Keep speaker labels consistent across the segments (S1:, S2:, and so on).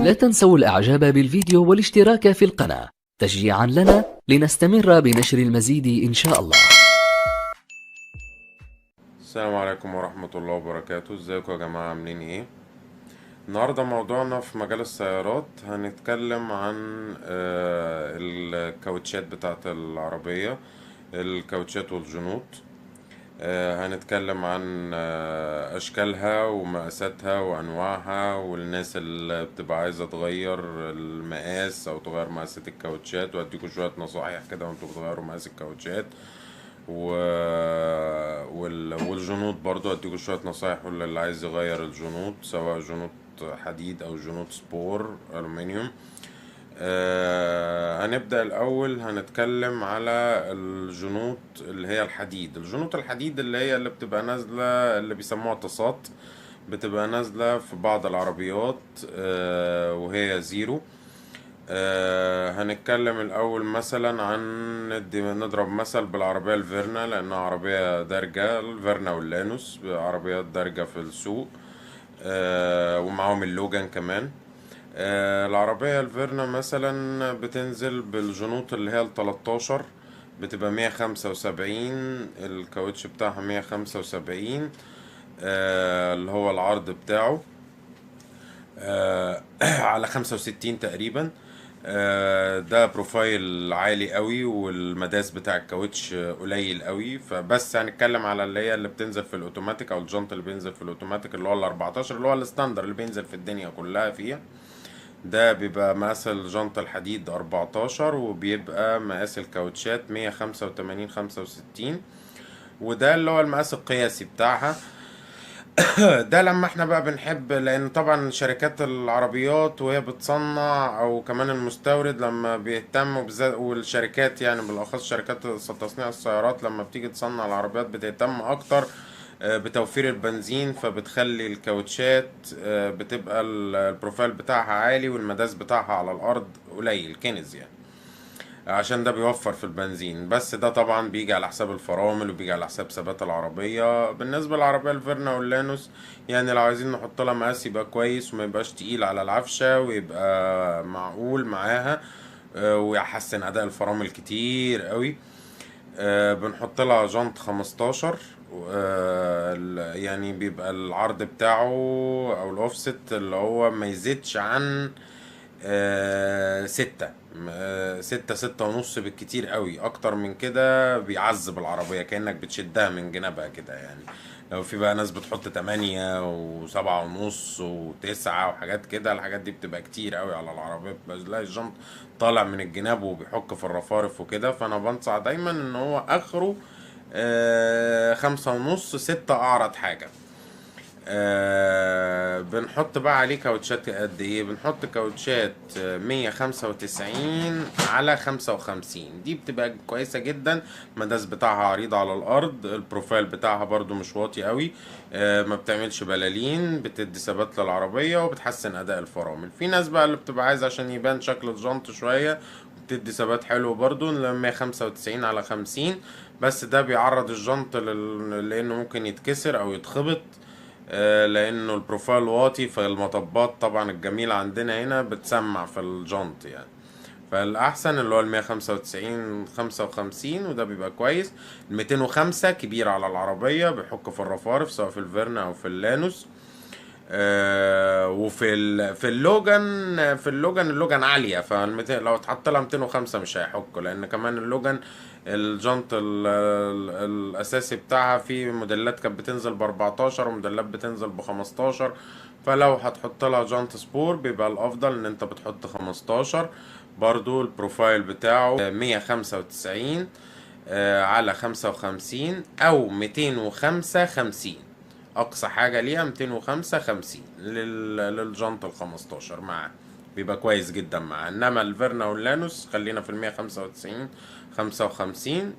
S1: لا تنسوا الإعجاب بالفيديو والاشتراك في القناة تشجيعا لنا لنستمر بنشر المزيد إن شاء الله.
S2: السلام عليكم ورحمة الله وبركاته. ازيكم يا جماعة، عاملين ايه؟ النهاردة موضوعنا في مجال السيارات هنتكلم عن الكاوتشات بتاعة العربية، الكاوتشات والجنوط. هنتكلم عن أشكالها ومقاساتها وأنواعها، والناس اللي بتبقى عايزة تغير المقاس أو تغير مقاسات الكاوتشات، وأديكوا شوية نصايح كده وانتوا بتغيروا مقاس الكاوتشات و... والجنوط برضو أديكوا شوية نصايح اللي عايز يغير الجنوط، سواء جنوط حديد أو جنوط سبور ألومنيوم. هنبدأ الأول هنتكلم على الجنوط اللي هي الحديد. الجنوط الحديد اللي هي اللي بتبقى نازلة، اللي بيسموها تصات، بتبقى نازلة في بعض العربيات وهي زيرو. هنتكلم الأول مثلا عن نضرب مثل بالعربية الفيرنا، لأنها عربية دارجة. الفيرنا واللانوس عربيات دارجة في السوق، ومعاهم اللوجان كمان. العربية الفيرنا مثلا بتنزل بالجنوط اللي هي ال13، بتبقى 175، الكاوتش بتاعها 175، اللي هو العرض بتاعه على 65 تقريبا. ده بروفايل عالي قوي، والمداس بتاع الكاوتش قليل قوي. فبس هنتكلم على اللي هي اللي بتنزل في الاوتوماتيك، او الجنط اللي بينزل في الاوتوماتيك اللي هو ال14، اللي هو الستاندر اللي بينزل في الدنيا كلها فيها. ده بيبقى مقاس الجنط الحديد 14، وبيبقى مقاس الكاوتشات 185 65، وده اللي هو المقاس القياسي بتاعها. ده لما احنا بقى بنحب، لان طبعا شركات العربيات وهي بتصنع، او كمان المستورد لما بيهتم بالذات، والشركات يعني بالاخص شركات تصنيع السيارات لما بتيجي تصنع العربيات بتهتم اكتر بتوفير البنزين، فبتخلي الكاوتشات بتبقى البروفايل بتاعها عالي، والمداس بتاعها على الارض قليل كنز يعني، عشان ده بيوفر في البنزين. بس ده طبعا بيجي على حساب الفرامل، وبيجي على حساب ثبات العربية. بالنسبة للعربية الفيرنا واللانوس، يعني لو عايزين نحط لها مقاس يبقى كويس، وما يبقاش تقيل على العفشة، ويبقى معقول معاها، ويحسن أداء الفرامل كتير قوي. بنحط لها جنط 15، يعني بيبقى العرض بتاعه او الاوفست اللي هو ما يزيدش عن 6، 6 ونص بالكتير قوي. اكتر من كده بيعذب العربية، كأنك بتشدها من جنابها كده يعني. لو في بقى ناس بتحط 8 و7 ونص و9 وحاجات كده، الحاجات دي بتبقى كتير قوي على العربية، بتلاقي الجنط طالع من الجناب وبيحك في الرفارف وكده. فانا بنصح دايما ان هو اخره 5 ونص، 6 اعرض حاجة. بنحط بقى عليه كاوتشات قد ايه؟ بنحط كاوتشات 195 على 55، دي بتبقى كويسة جدا. المداس بتاعها عريض على الارض، البروفايل بتاعها برضو مش واطي قوي، ما بتعملش بلالين، بتدي ثبات للعربية وبتحسن اداء الفرامل. في ناس بقى اللي بتبقى عايزة عشان يبان شكل الجنط شوية بتدي ثبات حلو برضو، 195 على 50. بس ده بيعرض الجنط لانه ممكن يتكسر او يتخبط، لانه البروفايل واطي. فالمطبات طبعا الجميلة عندنا هنا بتسمع في الجنط يعني. فالاحسن اللي هو ال 195 55، وده بيبقى كويس. ال 205 كبير على العربية، بيحك في الرفارف سواء في الفيرنا او في اللانوس. وفي في اللوجان، اللوجان عالية، لو اتحط لها 205 مش هيحك، لان كمان اللوجان الجنط الاساسي بتاعها في موديلات كانت بتنزل ب14، وموديلات بتنزل ب15. فلو هتحط لها جنط سبور بيبقى الافضل ان انت بتحط 15. برضو البروفايل بتاعه 195 على 55، او 205 50. اقصى حاجة ليها 205 50 للجنط ال15 معاه، بيبقى كويس جدا معاه. انما الفيرنا واللانوس خلينا في ال 195 55.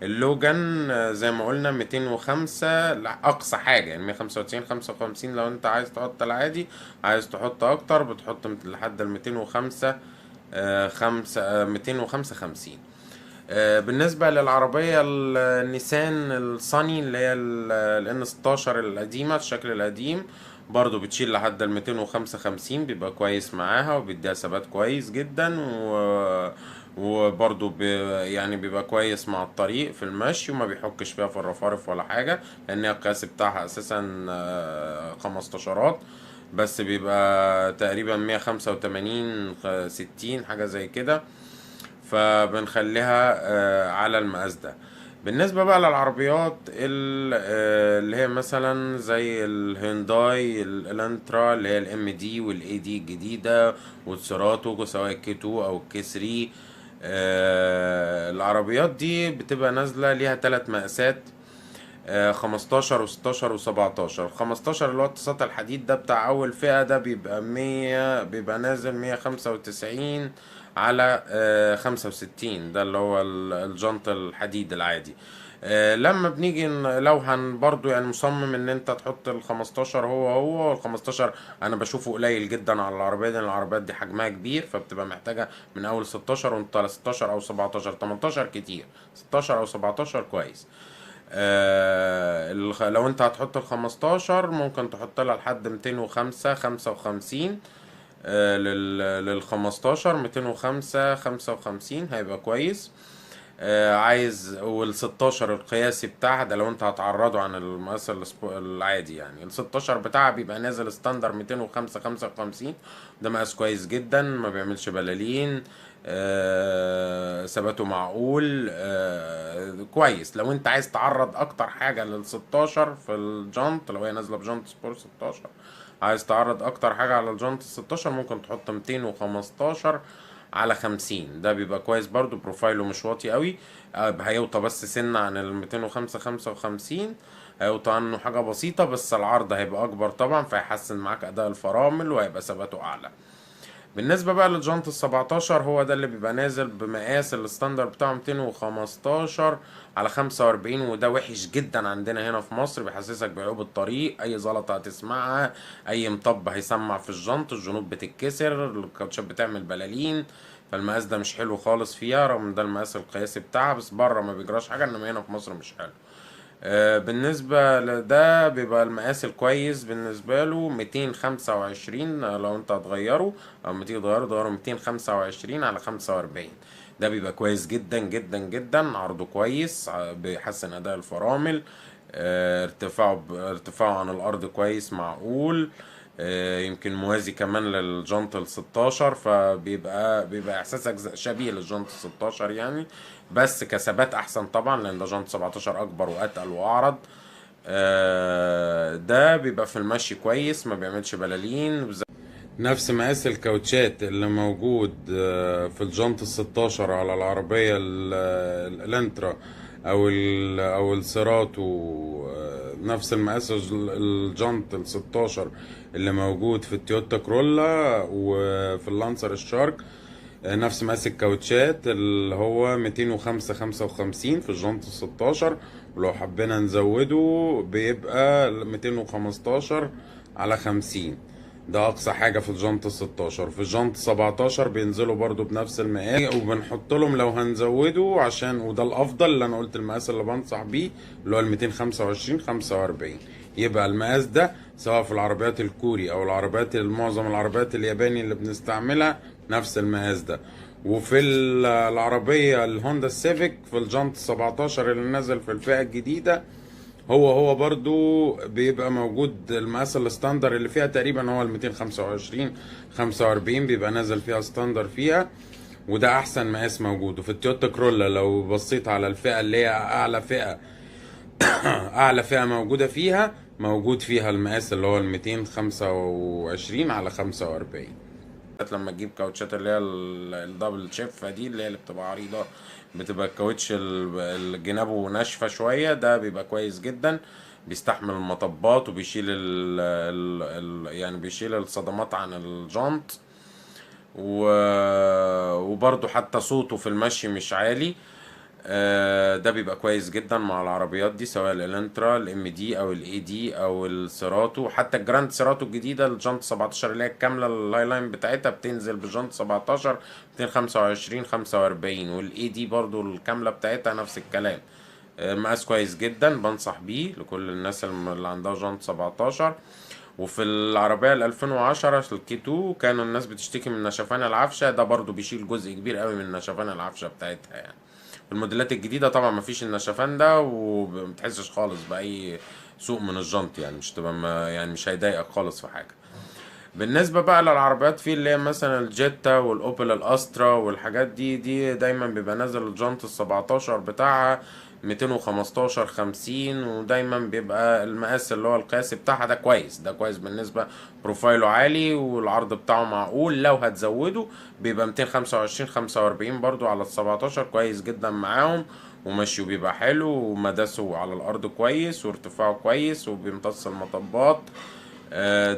S2: اللوجان زي ما قلنا 205، لا اقصى حاجة يعني 195 55. لو انت عايز تحط العادي، عايز تحط اكتر بتحط لحد ال 205 205 50. بالنسبة للعربية النيسان الصني اللي هي ال N16 القديمة، الشكل القديم، برضو بتشيل لحد ال 255، بيبقى كويس معاها وبيديها ثبات كويس جدا، وبرضو يعني بيبقى كويس مع الطريق في المشي، وما بيحكش فيها في الرفارف ولا حاجة، لان هي القياس بتاعها اساسا 15، بس بيبقى تقريبا 185 60 حاجة زي كده، فبنخليها على المقاس ده. بالنسبة بقى للعربيات اللي هي مثلا زي الهيونداي الانترا اللي هي الام دي والاي دي الجديدة، والسيراتو سواء الكي 2 او الكي 3. العربيات دي بتبقى نازلة ليها 3 مقاسات، 15 و16 و17. 15 اللي هو اتصال الحديد ده بتاع أول فئة، ده بيبقى 100، بيبقى نازل 195 على 65، ده اللي هو الجنط الحديد العادي. لما بنيجي لو برضو يعني مصمم ان انت تحط ال15 هو وال15، انا بشوفه قليل جدا على العربية دي، لان العربيات دي حجمها كبير، فبتبقى محتاجة من اول 16 وانت على 16 او 17. 18 كتير، 16 او 17 كويس. لو انت هتحط ال15 ممكن تحط لها لحد 205 55. لل15 205 55 هيبقى كويس. عايز وال16 القياسي بتاعها ده لو انت هتعرضه عن المقاس العادي، يعني ال16 بتاعها بيبقى نازل ستاندر 205 55. ده مقاس كويس جدا، ما بيعملش بلالين، ثباته معقول، كويس. لو انت عايز تعرض اكتر حاجة لل16 في الجنط، لو هي نازلة بجنط سبور 16، عايز تعرض اكتر حاجة على الجنط ال16، ممكن تحط 215 على 50. ده بيبقى كويس برضو، بروفايله مش واطي قوي، هيوطى بس سنة عن ال 205 55، هيوطى عنه حاجة بسيطة، بس العرض هيبقى أكبر طبعا، فيحسن معاك أداء الفرامل وهيبقى ثباته أعلى. بالنسبة بقى للجنط ال17، هو ده اللي بيبقى نازل بمقاس الستاندر بتاعه 215 على 45، وده وحش جدا عندنا هنا في مصر، بيحسسك بعيوب الطريق، اي زلطة هتسمعها، اي مطب هيسمع في الجنط، الجنوط بتتكسر، الكاوتشات بتعمل بلالين، فالمقاس ده مش حلو خالص فيها، رغم ان ده المقاس القياسي بتاعها، بس بره ما بيجراش حاجة، انما هنا في مصر مش حلو. بالنسبة لده بيبقى المقاس الكويس بالنسبة له 225، لو انت هتغيره او ما تيجي تغيره 225 على 45. ده بيبقى كويس جدا جدا جدا، عرضه كويس، بيحسن اداء الفرامل، ارتفاعه عن الارض كويس معقول، يمكن موازي كمان للجنط ال16، فبيبقى احساسك شبيه للجنط ال16 يعني، بس كثبات احسن طبعا، لان ده جنط 17 اكبر واتقل واعرض. ده بيبقى في المشي كويس، ما بيعملش بلالين. نفس مقاس الكاوتشات اللي موجود في الجنط ال16 على العربية الانترا او السيراتو، نفس المقاس الجنط ال16 اللي موجود في التويوتا كرولا وفي اللانسر الشارك، نفس مقاس الكاوتشات اللي هو 205 55 في الجنط ال16، ولو حبينا نزوده بيبقى 215 على 50. ده اقصى حاجه في الجنط 16. في الجنط 17 بينزلوا برضو بنفس المقاس، وبنحط لهم لو هنزوده عشان، وده الافضل اللي انا قلت المقاس اللي بنصح بيه اللي هو ال 225 45. يبقى المقاس ده سواء في العربيات الكوري او العربيات، معظم العربيات الياباني اللي بنستعملها نفس المقاس ده. وفي العربيه الهوندا السيفيك في الجنط 17 اللي نزل في الفئه الجديده، هو برضو بيبقى موجود المقاس الستاندر اللي فيها تقريبا هو ال 225 45، بيبقى نازل فيها ستاندر فيها، وده احسن مقاس موجود. وفي التويوتا كرولا لو بصيت على الفئة اللي هي اعلى فئة اعلى فئة موجودة فيها، موجود فيها المقاس اللي هو ال 225 على 45. لما تجيب كاوتشات اللي هي الدبل شيف دي، اللي بتبقى عريضة، بتبقى الكاوتش جنابه ناشفة شوية، ده بيبقى كويس جدا، بيستحمل المطبات، وبيشيل يعني بيشيل الصدمات عن الجنط، وبرضه حتى صوته في المشي مش عالي. ده بيبقى كويس جدا مع العربيات دي، سواء الالنترا الام دي او الاي دي او السيراتو، حتى الجراند سيراتو الجديده الجنط 17 اللي هي الكامله اللاي لاين بتاعتها بتنزل بجنط 17 225 45، والاي دي برضو الكامله بتاعتها نفس الكلام. مقاس كويس جدا، بنصح بيه لكل الناس اللي عندها جنط 17. وفي العربية ال 2010 الكي 2 كانوا الناس بتشتكي من نشفان العفشة، ده برضو بيشيل جزء كبير قوي من نشفان العفشة بتاعتها يعني. الموديلات الجديدة طبعا مفيش النشفان ده، ومتحسش خالص بأي سوء من الجنط يعني، مش تبقى يعني مش هيضايقك خالص في حاجة. بالنسبة بقى للعربيات، في اللي هي مثلا الجيتا والاوبل الاسترا والحاجات دي دايما بيبقى نازل الجنط ال17 بتاعها 215 50، ودايما بيبقى المقاس اللي هو القياسي بتاعها ده كويس، ده كويس بالنسبة، بروفايله عالي والعرض بتاعه معقول. لو هتزوده بيبقى 225 45 برضو على ال17، كويس جدا معاهم، ومشيه بيبقى حلو، ومداسه على الارض كويس، وارتفاعه كويس، وبيمتص المطبات.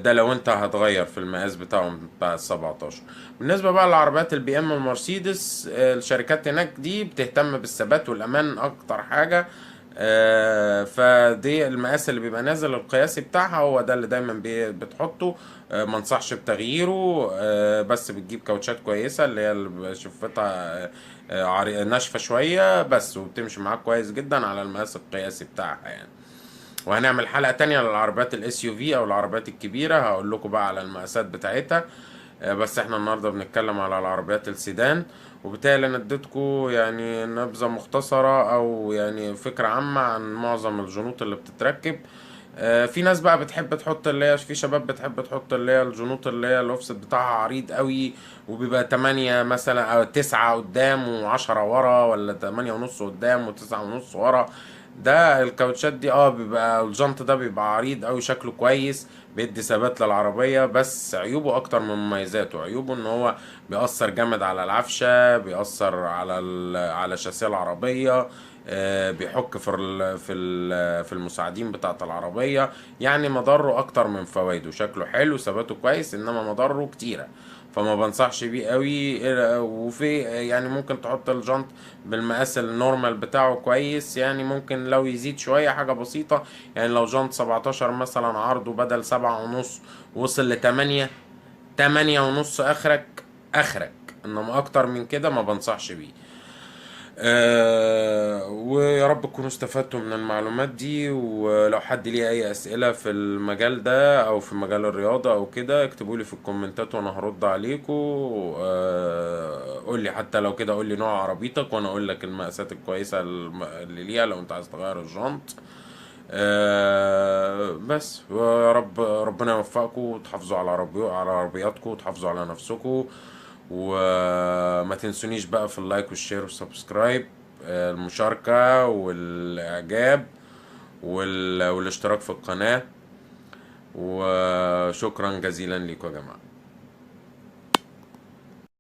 S2: ده لو انت هتغير في المقاس بتاعهم بتاع ال17. بالنسبة بقى للعربيات البي ام والمرسيدس، الشركات هناك دي بتهتم بالثبات والامان اكتر حاجة. فدي المقاس اللي بيبقى نازل القياسي بتاعها هو ده اللي دايما بتحطه. ما انصحش بتغييره. بس بتجيب كاوتشات كويسة اللي هي اللي شفتها ناشفة شوية بس، وبتمشي معاك كويس جدا على المقاس القياسي بتاعها يعني. وهنعمل حلقة تانية للعربيات الاس يو في او العربيات الكبيرة، هقول لكم بقى على المقاسات بتاعتها. بس احنا النهاردة بنتكلم على العربيات السيدان، وبالتالي انا اديتكم يعني نبذة مختصرة او يعني فكرة عامة عن معظم الجنوط اللي بتتركب. في ناس بقى بتحب تحط اللي هي، في شباب بتحب تحط اللي هي الجنوط اللي هي الاوفست بتاعها عريض قوي، وبيبقى 8 مثلا او 9 قدام و10 ورا، ولا 8 ونص قدام و9 ونص ورا. ده الكاوتشات دي بيبقى الجنط ده بيبقى عريض قوي، شكله كويس، بيدي ثبات للعربية، بس عيوبه اكتر من مميزاته. عيوبه ان هو بيأثر جامد على العفشة، بيأثر على على شاسيه العربية، بيحك في المساعدين بتاعة العربية. يعني مضره اكتر من فوائده. شكله حلو، ثباته كويس، انما مضره كتيرة، فما بنصحش بيه قوي. وفي يعني ممكن تحط الجنط بالمقاس النورمال بتاعه كويس، يعني ممكن لو يزيد شوية حاجة بسيطة، يعني لو جنط 17 مثلا عرضه بدل 7 ونص وصل ل8، 8 ونص اخرك، انما اكتر من كده ما بنصحش بيه. ويا رب تكونوا استفدتوا من المعلومات دي. ولو حد ليه اي اسئلة في المجال ده او في مجال الرياضة او كده، اكتبوا لي في الكومنتات وانا هرد عليكم. قول لي حتى لو كده، قول لي نوع عربيتك وانا اقول لك المقاسات الكويسة اللي ليها لو انت عايز تغير الجنط. بس ويا رب ربنا يوفقكم وتحافظوا على على عربياتكم، وتحافظوا على نفسكم. وما تنسونيش بقى في اللايك والشير والسبسكرايب، المشاركة والإعجاب والاشتراك في القناة. وشكرا جزيلا لكم يا جماعة.